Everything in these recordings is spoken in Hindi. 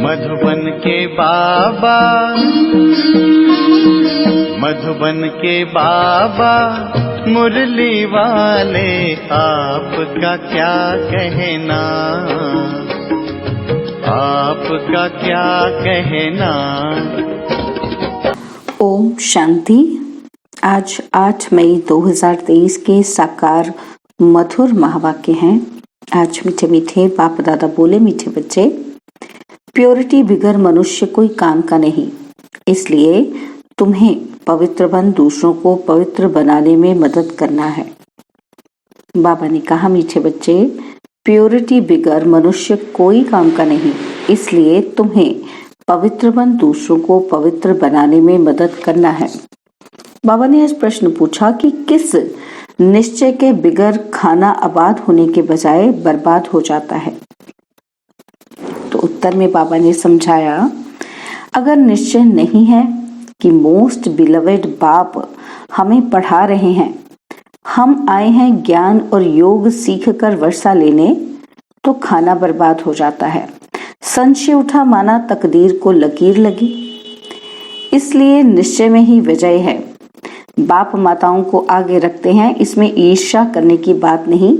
मधुबन के बाबा, मधुबन के बाबा मुरली वाले, आपका क्या कहना, आपका क्या कहना। ओम शांति। आज 8 मई 2023 के साकार मधुर महावाक्य हैं। आज मीठे मीठे बाप दादा बोले, मीठे बच्चे, प्योरिटी बिगर मनुष्य कोई काम का नहीं, इसलिए तुम्हें पवित्र बन दूसरों को पवित्र बनाने में मदद करना है। बाबा ने कहा, मीठे बच्चे, प्योरिटी बिगर मनुष्य कोई काम का नहीं, इसलिए तुम्हें पवित्र बन दूसरों को पवित्र बनाने में मदद करना है। बाबा ने आज प्रश्न पूछा कि किस निश्चय के बिगर खाना आबाद होने के बजाय बर्बाद हो जाता है। तो उत्तर में बाबा ने समझाया, अगर निश्चय नहीं है कि मोस्ट बिलवेड बाप हमें पढ़ा रहे हैं, हम आए हैं ज्ञान और योग सीख कर वर्षा लेने, तो खाना बर्बाद हो जाता है। संशय उठा, माना तकदीर को लकीर लगी। इसलिए निश्चय में ही विजय है। बाप माताओं को आगे रखते हैं, इसमें ईर्ष्या करने की बात नहीं।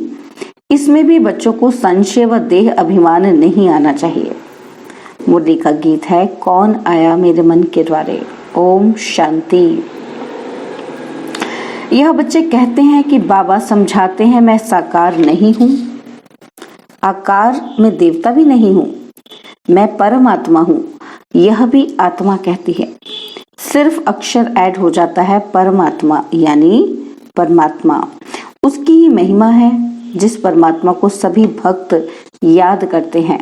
इसमें भी बच्चों को संशय व देह अभिमान नहीं आना चाहिए। मुरली का गीत है, कौन आया मेरे मन के द्वारे। ओम शांति। यह बच्चे कहते हैं कि बाबा समझाते हैं मैं साकार नहीं हूँ, आकार में देवता भी नहीं हूँ, मैं परमात्मा हूँ। यह भी आत्मा कहती है, सिर्फ अक्षर ऐड हो जाता है। परमात्मा यानी परमात्मा, उसकी ही महिमा है जिस परमात्मा को सभी भक्त याद करते हैं।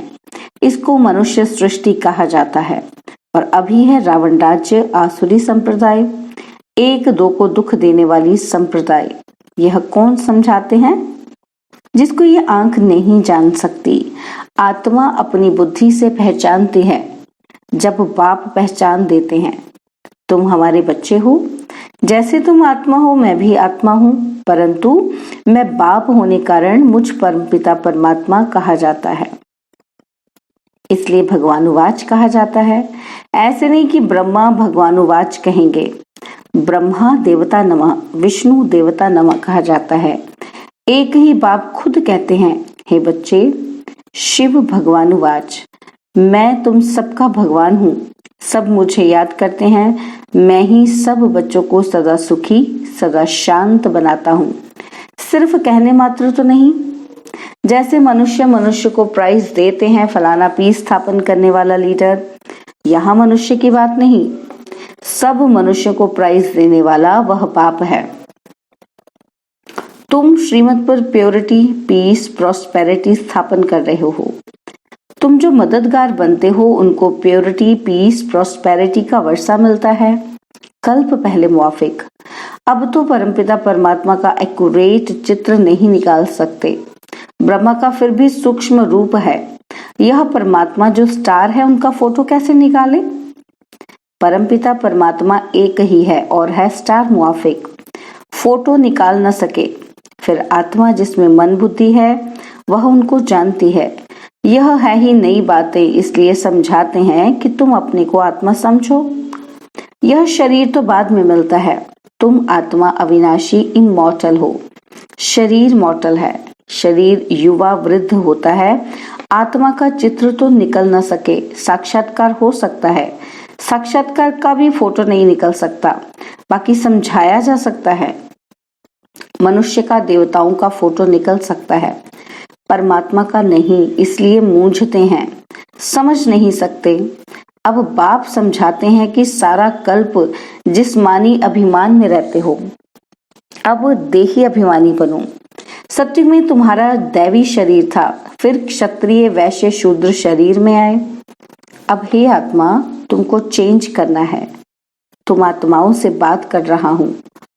इसको मनुष्य सृष्टि कहा जाता है। और अभी है रावण राज्य, आसुरी संप्रदाय, एक दो को दुख देने वाली संप्रदाय। यह कौन समझाते हैं? जिसको ये आंख नहीं जान सकती। आत्मा अपनी बुद्धि से पहचानती है। जब बाप पहचान देते हैं, तुम हमारे बच्चे हो, जैसे तुम आत्मा हो मैं भी आत्मा हूँ, परंतु मैं बाप होने कारण मुझ परमपिता परमात्मा कहा जाता है। इसलिए भगवानुवाच कहा जाता है। ऐसे नहीं कि ब्रह्मा भगवानुवाच कहेंगे। ब्रह्मा देवता नमः, विष्णु देवता नमः कहा जाता है। एक ही बाप खुद कहते हैं, हे बच्चे, शिव भगवानुवाच, मैं तुम सबका भगवान हूँ। सब मुझे याद करते हैं, मैं ही सब बच्चों को सदा सुखी सदा शांत बनाता हूँ। सिर्फ कहने मात्र तो नहीं। जैसे मनुष्य को प्राइज देते हैं, फलाना पीस स्थापन करने वाला लीडर, यहाँ मनुष्य की बात नहीं, सब मनुष्य को प्राइज देने वाला वह बाप है। तुम श्रीमत पर प्योरिटी, पीस, प्रॉस्पेरिटी स्थापन कर रहे हो। तुम जो मददगार बनते हो, उनको प्योरिटी, पीस, प्रॉस्पेरिटी का वर्षा मिलता है, कल्प पहले मुआफिक। अब तो परमपिता परमात्मा का एक्यूरेट चित्र नहीं निकाल सकते। ब्रह्मा का फिर भी सूक्ष्म रूप है। यह परमात्मा जो स्टार है, उनका फोटो कैसे निकाले? परमपिता परमात्मा एक ही है और है स्टार मुआफिक, फोटो निकाल न सके। फिर आत्मा जिसमें मन बुद्धि है, वह उनको जानती है। यह है ही नई बातें, इसलिए समझाते हैं कि तुम अपने को आत्मा समझो। यह शरीर तो बाद में मिलता है। तुम आत्मा अविनाशी इमॉर्टल हो, शरीर मॉर्टल है। शरीर युवा वृद्ध होता है। आत्मा का चित्र तो निकल न सके, साक्षात्कार हो सकता है। साक्षात्कार का भी फोटो नहीं निकल सकता, बाकी समझाया जा सकता है। मनुष्य का देवताओं का फोटो निकल सकता है, परमात्मा का नहीं, इसलिए मूंझते हैं, समझ नहीं सकते। अब बाप समझाते हैं कि सारा कल्प जिस्मानी अभिमान में रहते हो, अब देही अभिमानी बनो। सत्युग में तुम्हारा दैवी शरीर था, फिर क्षत्रिय वैश्य शूद्र शरीर में आए। अब हे आत्मा, तुमको चेंज करना है। तुम आत्माओं से बात कर रहा हूँ,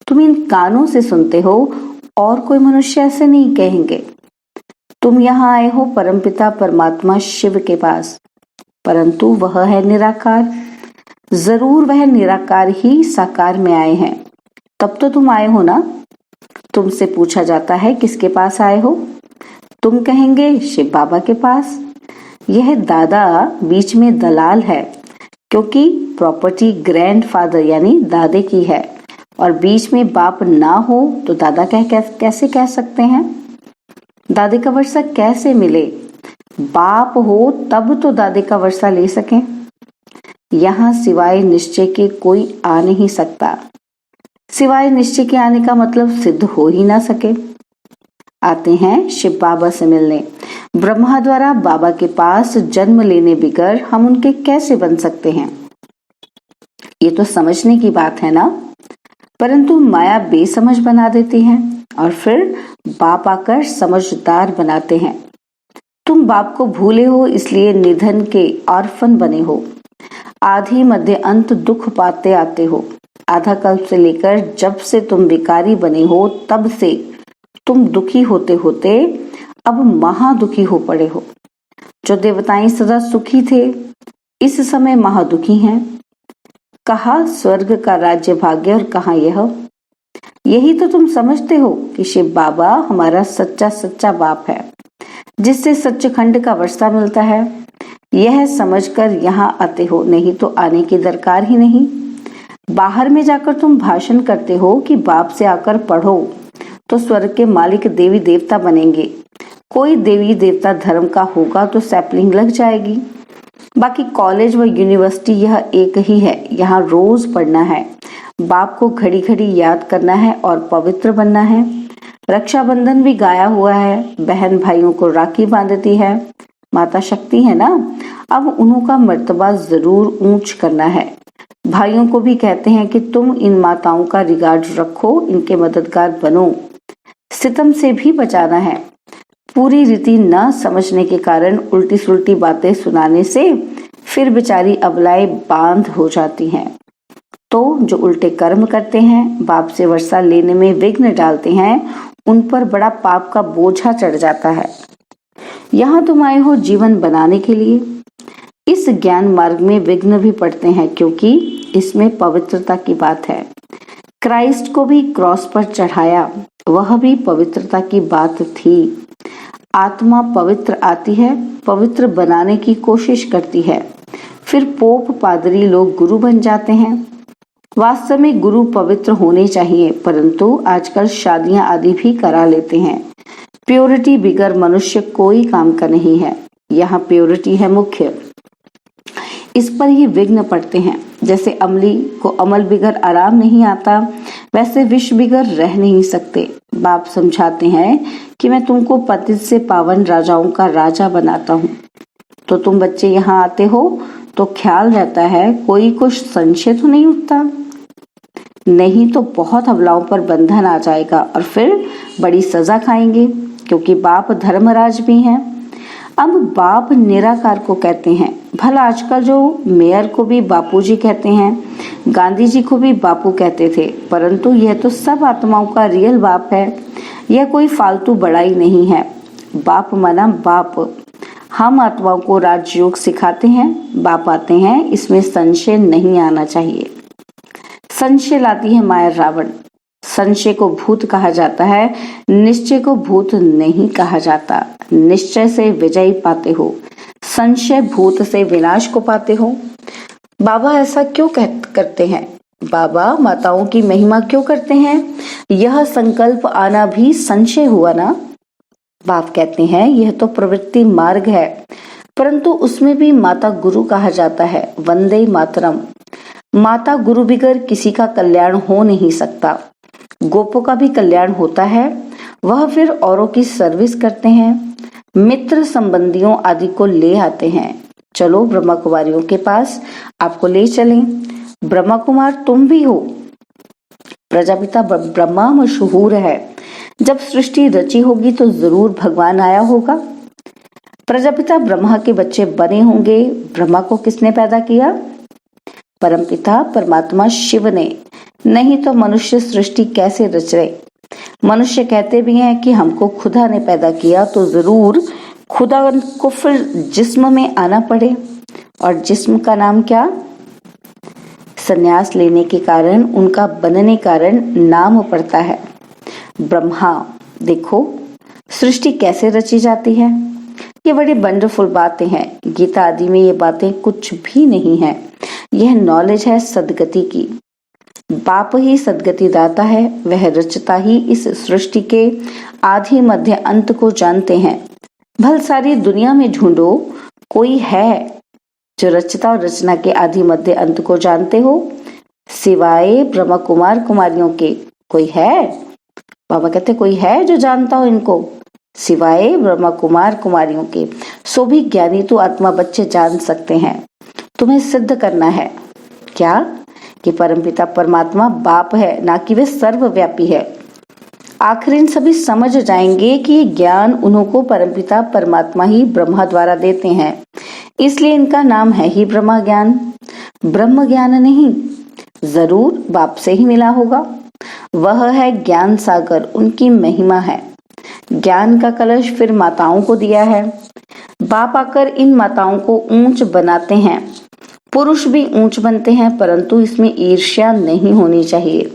तुम इन कानों से सुनते हो, और कोई मनुष्य ऐसे नहीं कहेंगे। तुम यहाँ आए हो परमपिता परमात्मा शिव के पास, परंतु वह है निराकार। जरूर वह निराकार ही साकार में आए हैं, तब तो तुम आए हो ना। तुमसे पूछा जाता है किसके पास आए हो, तुम कहेंगे शिव बाबा के पास। यह दादा बीच में दलाल है, क्योंकि प्रॉपर्टी ग्रैंडफादर यानी दादे की है और बीच में बाप ना हो तो दादा कैसे कह सकते हैं? दादे का वर्षा कैसे मिले? बाप हो तब तो दादे का वर्षा ले सकें। यहाँ सिवाय निश्चय के कोई आ नहीं सकता। सिवाय निश्चय के आने का मतलब सिद्ध हो ही ना सके। आते हैं शिव बाबा से मिलने। ब्रह्मा द्वारा बाबा के पास जन्म लेने बिगर हम उनके कैसे बन सकते हैं? ये तो समझने की बात है ना, परंतु माया बेसमझ बना देती है और फिर बाप आकर समझदार बनाते हैं। तुम बाप को भूले हो, इसलिए निधन के ऑर्फन बने हो। आधि मध्य अंत दुख पाते आते हो। आधा कल्प से लेकर जब से तुम विकारी बने हो तब से तुम दुखी होते होते अब महादुखी हो पड़े हो। जो देवताएं सदा सुखी थे इस समय महादुखी हैं। कहा स्वर्ग का राज्य भाग्य और कहा यही तो तुम समझते हो कि शिव बाबा हमारा सच्चा बाप है, जिससे सच्चखंड का वर्षा मिलता है। यह समझकर यहाँ आते हो, नहीं तो आने की दरकार ही नहीं। बाहर में जाकर तुम भाषण करते हो कि बाप से आकर पढ़ो तो स्वर्ग के मालिक देवी देवता बनेंगे। कोई देवी देवता धर्म का होगा तो सैपलिंग लग जाएगी। बाकी कॉलेज व यूनिवर्सिटी यह एक ही है। यहाँ रोज पढ़ना है, बाप को घड़ी घड़ी याद करना है और पवित्र बनना है। रक्षाबंधन भी गाया हुआ है, बहन भाइयों को राखी बांधती है। माता शक्ति है ना, अब उनका मर्तबा जरूर ऊंच करना है। भाइयों को भी कहते हैं कि तुम इन माताओं का रिगार्ड रखो, इनके मददगार बनो। सितम से भी बचाना है। पूरी रीति न समझने के कारण उल्टी सुल्टी बातें सुनाने से फिर बेचारी अबलाएं बांध हो जाती हैं। तो जो उल्टे कर्म करते हैं, बाप से वर्षा लेने में विघ्न डालते हैं, उन पर बड़ा पाप का बोझा चढ़ जाता है। यहाँ तुम आए हो जीवन बनाने के लिए। इस ज्ञान मार्ग में विघ्न भी पड़ते हैं, क्योंकि इसमें पवित्रता की बात है। क्राइस्ट को भी क्रॉस पर चढ़ाया, वह भी पवित्रता की बात थी। आत्मा पवित्र आती है, पवित्र बनाने की कोशिश करती है, फिर पोप पादरी लोग गुरु बन जाते हैं। वास्तव में गुरु पवित्र होने चाहिए, परंतु आजकल शादियां आदि भी करा लेते हैं। प्योरिटी बिगर मनुष्य कोई काम का नहीं है। यहाँ प्योरिटी है मुख्य, इस पर ही विघ्न पड़ते हैं। जैसे अमली को अमल बिगर आराम नहीं आता, वैसे विष बिगर रह नहीं सकते। बाप समझाते हैं कि मैं तुमको पतित से पावन राजाओं का राजा बनाता हूँ। तो तुम बच्चे यहाँ आते हो तो ख्याल रहता है कोई कुछ संशय तो नहीं उठता, नहीं तो बहुत अबलाओं पर बंधन आ जाएगा और फिर बड़ी सजा खाएंगे, क्योंकि बाप धर्मराज भी हैं। अब बाप निराकार को कहते हैं। भला आजकल जो मेयर को भी बापूजी कहते हैं, गांधी जी को भी बापू कहते थे, परंतु यह तो सब आत्माओं का रियल बाप है। यह कोई फालतू बड़ाई नहीं है। बाप माना बाप। हम आत्माओं को राजयोग सिखाते हैं, बाप आते हैं, इसमें संशय नहीं आना चाहिए। संशय लाती है माया रावण। संशय को भूत कहा जाता है, निश्चय को भूत नहीं कहा जाता। निश्चय से विजय पाते हो, संशय भूत से विनाश को पाते हो। बाबा ऐसा क्यों करते हैं? बाबा माताओं की महिमा क्यों करते हैं? यह संकल्प आना भी संशय हुआ ना। बाप कहते हैं यह तो प्रवृत्ति मार्ग है, परंतु उसमें भी माता गुरु कहा जाता है। वंदे मातरम। माता गुरु बिगर किसी का कल्याण हो नहीं सकता। गोपों का भी कल्याण होता है, वह फिर औरों की सर्विस करते हैं, मित्र संबंधियों आदि को ले आते हैं। चलो ब्रह्मा कुमारियों के पास, आपको ले चलें। ब्रह्मा कुमार तुम भी हो। प्रजापिता ब्रह्मा मशहूर है। जब सृष्टि रची होगी तो जरूर भगवान आया होगा। प्रजापिता ब्रह्मा के बच्चे बने होंगे। ब्रह्मा को किसने पैदा किया? परमपिता परमात्मा शिव ने। नहीं तो मनुष्य सृष्टि कैसे रच रहे? मनुष्य कहते भी हैं कि हमको खुदा ने पैदा किया, तो जरूर खुदा को फिर जिस्म में आना पड़े। और जिस्म का नाम क्या? संन्यास लेने के कारण, उनका बनने कारण नाम पड़ता है ब्रह्मा। देखो सृष्टि कैसे रची जाती है। ये बड़ी वंडरफुल बातें हैं। गीता आदि में ये बातें कुछ भी नहीं है। यह नॉलेज है सदगति की। बाप ही सदगति दाता है। वह रचता ही इस सृष्टि के आदि मध्य अंत को जानते हैं। भल सारी दुनिया में ढूंढो, कोई है जो रचता और रचना के आदि मध्य अंत को जानते हो? सिवाय ब्रह्म कुमार कुमारियों के कोई है? बाबा कहते कोई है जो जानता हो इनको? सिवाय ब्रह्म कुमार कुमारियों के। सो भी ज्ञानी तो आत्मा बच्चे जान सकते हैं। तुम्हें सिद्ध करना है क्या कि परमपिता परमात्मा बाप है, ना कि वे सर्वव्यापी है। आखिर इन सभी समझ जाएंगे कि ये ज्ञान उन्हों को परमपिता परमात्मा ही ब्रह्मा द्वारा देते हैं, इसलिए इनका नाम है ही ब्रह्मा ज्ञान। ब्रह्म ज्ञान नहीं, जरूर बाप से ही मिला होगा। वह है ज्ञान सागर, उनकी महिमा है। ज्ञान का कलश फिर माताओं को दिया है। बाप आकर इन माताओं को ऊंच बनाते हैं। पुरुष भी ऊंच बनते हैं, परंतु इसमें ईर्ष्या नहीं होनी चाहिए।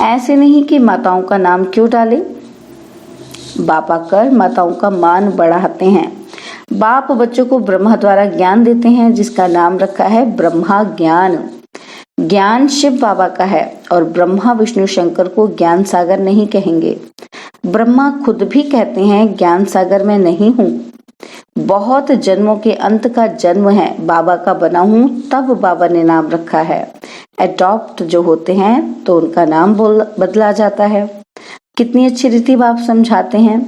ऐसे नहीं कि माताओं का नाम क्यों डालें। बाप आकर माताओं का मान बढ़ाते हैं। बाप बच्चों को ब्रह्मा द्वारा ज्ञान देते हैं, जिसका नाम रखा है ब्रह्मा ज्ञान। ज्ञान शिव बाबा का है और ब्रह्मा विष्णु शंकर को ज्ञान सागर नहीं कहेंगे। ब्रह्मा खुद भी कहते हैं ज्ञान सागर में नहीं हूँ। बहुत जन्मों के अंत का जन्म है, बाबा का बना हूँ, तब बाबा ने नाम रखा है। एडॉप्ट जो होते हैं तो उनका नाम बदला जाता है। कितनी अच्छी रीति बाप समझाते हैं।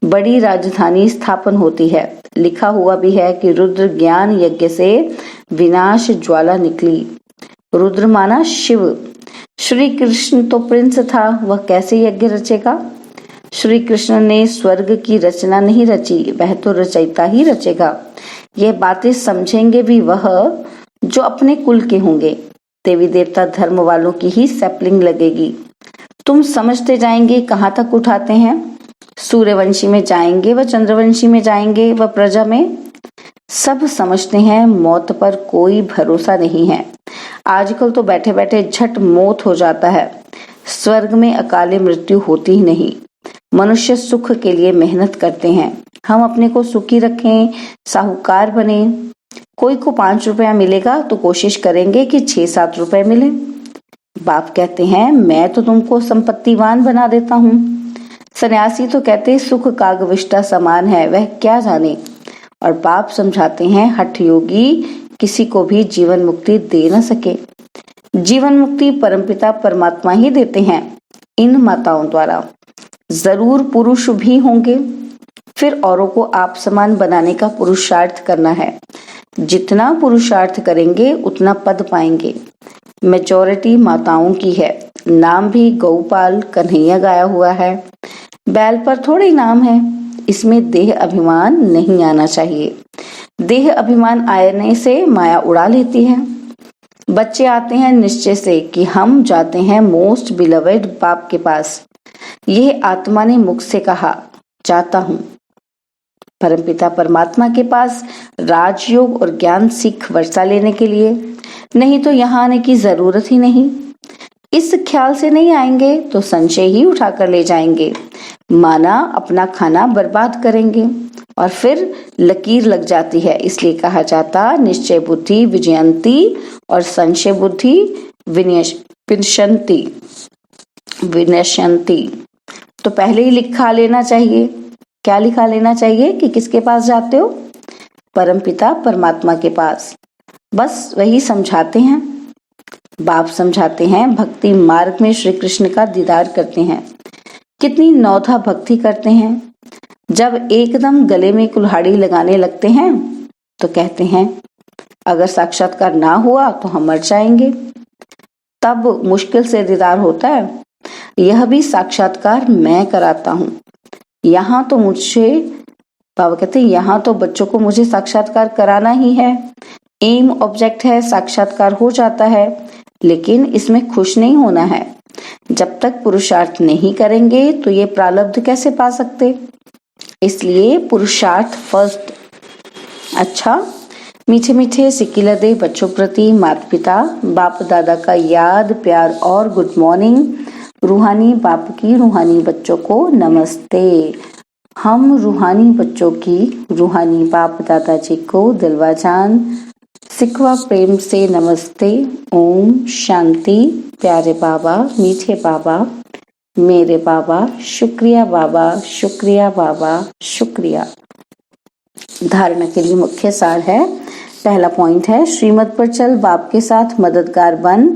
बड़ी राजधानी स्थापन होती है। लिखा हुआ भी है कि रुद्र ज्ञान यज्ञ से विनाश ज्वाला निकली। रुद्र माना शिव। श्री कृष्ण तो प्रिंस था, वह कैसे यज्ञ रचेगा? श्री कृष्ण ने स्वर्ग की रचना नहीं रची, वह तो रचयिता ही रचेगा। ये बातें समझेंगे भी वह जो अपने कुल के होंगे। देवी देवता धर्म वालों की ही सैपलिंग लगेगी। तुम समझते जाएंगे कहाँ तक उठाते हैं। सूर्यवंशी में जाएंगे व चंद्रवंशी में जाएंगे व प्रजा में। सब समझते हैं मौत पर कोई भरोसा नहीं है। आजकल तो बैठे बैठे झट मौत हो जाता है। स्वर्ग में अकाले मृत्यु होती ही नहीं। मनुष्य सुख के लिए मेहनत करते हैं। हम अपने को सुखी रखें, साहूकार बने। कोई को 5 रुपया मिलेगा तो कोशिश करेंगे कि 6-7 रुपए मिले। बाप कहते हैं मैं तो तुमको संपत्तिवान बना देता हूँ। सन्यासी तो कहते सुख कागविष्टा समान है, वह क्या जाने। और बाप समझाते हैं हठ योगी किसी को भी जीवन मुक्ति दे न सके। जीवन मुक्ति परमपिता परमात्मा ही देते हैं इन माताओं द्वारा। जरूर पुरुष भी होंगे, फिर औरों को आप समान बनाने का पुरुषार्थ करना है। जितना पुरुषार्थ करेंगे उतना पद पाएंगे। मेजॉरिटी माताओं की है। नाम भी गौपाल कन्हैया गाया हुआ है। बैल पर थोड़े नाम है। इसमें देह अभिमान नहीं आना चाहिए। देह अभिमान आने से माया उड़ा लेती है। बच्चे आते हैं निश्चय से कि हम जाते हैं मोस्ट बिलवेड बाप के पास। यह आत्मा ने मुख से कहा, जाता हूं परमपिता परमात्मा के पास राजयोग और ज्ञान सीख वर्षा लेने के लिए। नहीं तो यहाँ आने की जरूरत ही नहीं। इस ख्याल से नहीं आएंगे तो संशय ही उठाकर ले जाएंगे। माना अपना खाना बर्बाद करेंगे और फिर लकीर लग जाती है। इसलिए कहा जाता निश्चय बुद्धि विजयंती और संशय बुद्धि विनश्यंती। तो पहले ही लिखा लेना चाहिए। क्या लिखा लेना चाहिए कि किसके पास जाते हो? परमपिता परमात्मा के पास। बस वही समझाते हैं। बाप समझाते हैं भक्ति मार्ग में श्री कृष्ण का दीदार करते हैं। कितनी नौथा भक्ति करते हैं। जब एकदम गले में कुल्हाड़ी लगाने लगते हैं तो कहते हैं अगर साक्षात्कार ना हुआ तो हम मर जाएंगे। तब मुश्किल से दीदार होता है। यह भी साक्षात्कार मैं कराता हूँ। यहाँ तो मुझे बाबा कहते हैं यहाँ तो बच्चों को मुझे साक्षात्कार कराना ही है। एम ऑब्जेक्ट है, साक्षात्कार हो जाता है, लेकिन इसमें खुश नहीं होना है। जब तक पुरुषार्थ नहीं करेंगे तो ये प्रारब्ध कैसे पा सकते। इसलिए पुरुषार्थ फर्स्ट। अच्छा, मीठे मीठे सिक्किला दे बच्चों प्रति माता पिता बाप दादा का याद प्यार और गुड मॉर्निंग। रूहानी बाप की रूहानी बच्चों को नमस्ते। हम रूहानी बच्चों की रूहानी बाप दादा जी को दिलवा जान सिखवा प्रेम से नमस्ते। ओम शांति। प्यारे बाबा, मीठे बाबा, मेरे बाबा, शुक्रिया बाबा, शुक्रिया बाबा, शुक्रिया। धारणा के लिए मुख्य सार है। पहला पॉइंट है, श्रीमत पर चल, बाप के साथ मददगार बन,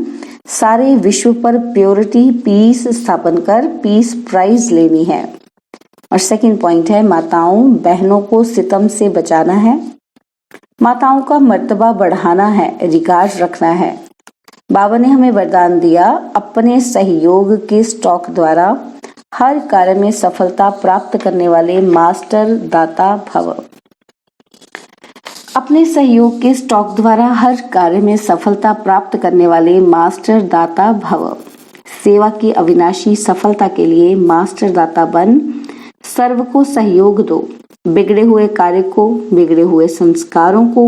सारे विश्व पर प्योरिटी पीस स्थापन कर, पीस प्राइज लेनी है। और सेकंड पॉइंट है, माताओं बहनों को सितम से बचाना है, माताओं का मर्तबा बढ़ाना है, रिगार्ड रखना है। बाबा ने हमें वरदान दिया, अपने सहयोग के स्टॉक द्वारा हर कार्य में सफलता प्राप्त करने वाले मास्टर दाता भव। अपने सहयोग के स्टॉक द्वारा हर कार्य में सफलता प्राप्त करने वाले मास्टर दाता भव। सेवा की अविनाशी सफलता के लिए मास्टर दाता बन, सर्व को सहयोग दो, बिगड़े हुए कार्य को, बिगड़े हुए संस्कारों को,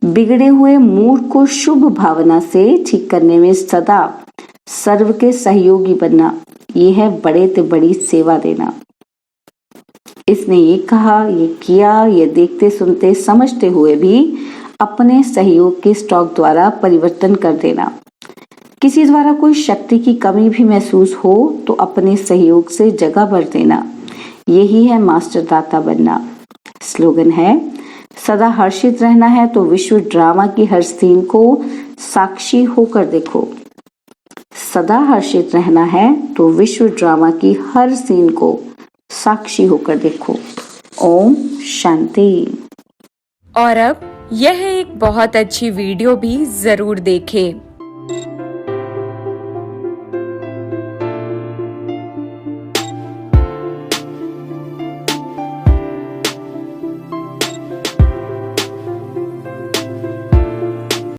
बिगड़े हुए मूड को शुभ भावना से ठीक करने में सदा सर्व के सहयोगी बनना, ये है बड़े ते बड़ी सेवा देना। इसने ये कहा, ये किया, ये देखते सुनते समझते हुए भी अपने सहयोग के स्टॉक द्वारा परिवर्तन कर देना। किसी द्वारा कोई शक्ति की कमी भी महसूस हो तो अपने सहयोग से जगह भर देना, यही है मास्टर दाता बनना। स्लोगन है, सदा हर्षित रहना है तो विश्व ड्रामा की हर सीन को साक्षी होकर देखो। सदा हर्षित रहना है तो विश्व ड्रामा की हर सीन को साक्षी होकर देखो। ओम शांति। और अब यह एक बहुत अच्छी वीडियो भी जरूर देखें।